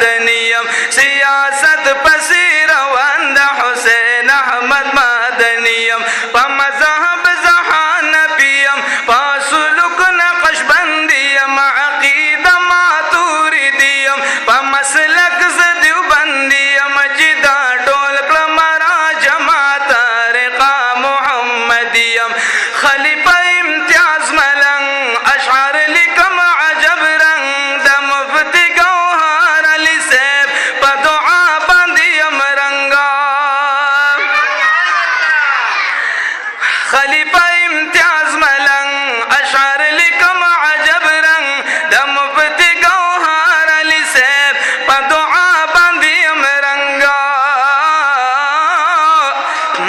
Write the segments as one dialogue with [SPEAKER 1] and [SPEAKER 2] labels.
[SPEAKER 1] مدنیم سیاست پسی روان د حسین احمد مدنیم په مذهب زهان پیم په سلوک نقش بندیم عقیده ماتوریدیم په مسلک ز دیوبندیم چې دا ټول کړم را جماعت طریقه محمدیم خلیفه امتیاز ملنګ اشعار لیکم عجب رنگ د مفتی ګوهر علي صاحب په دعا باندې یم رنګا خلیفه امتیاز ملنګ اشعار لیکم عجب رنگ د مفتی ګوهر علي صاحب په دعا باندې یم رنګا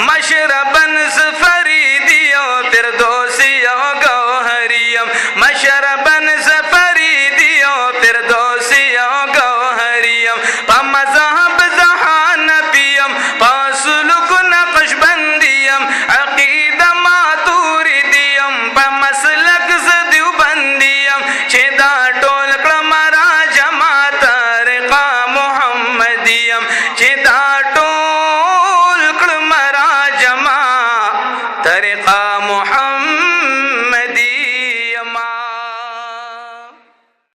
[SPEAKER 1] مشربن زفریدی او فردوسی او گوهریم مشربن زفریدی او فردوسی او گوهریم په مذهب زهان پیم په سلوک نقش بندیم عقیده ماتوریدیم په مسلک ز دیوبندیم چې دا ټول کړم را جماعت طریقه محمدیم چې دا ټول کړم را جماعت طریقه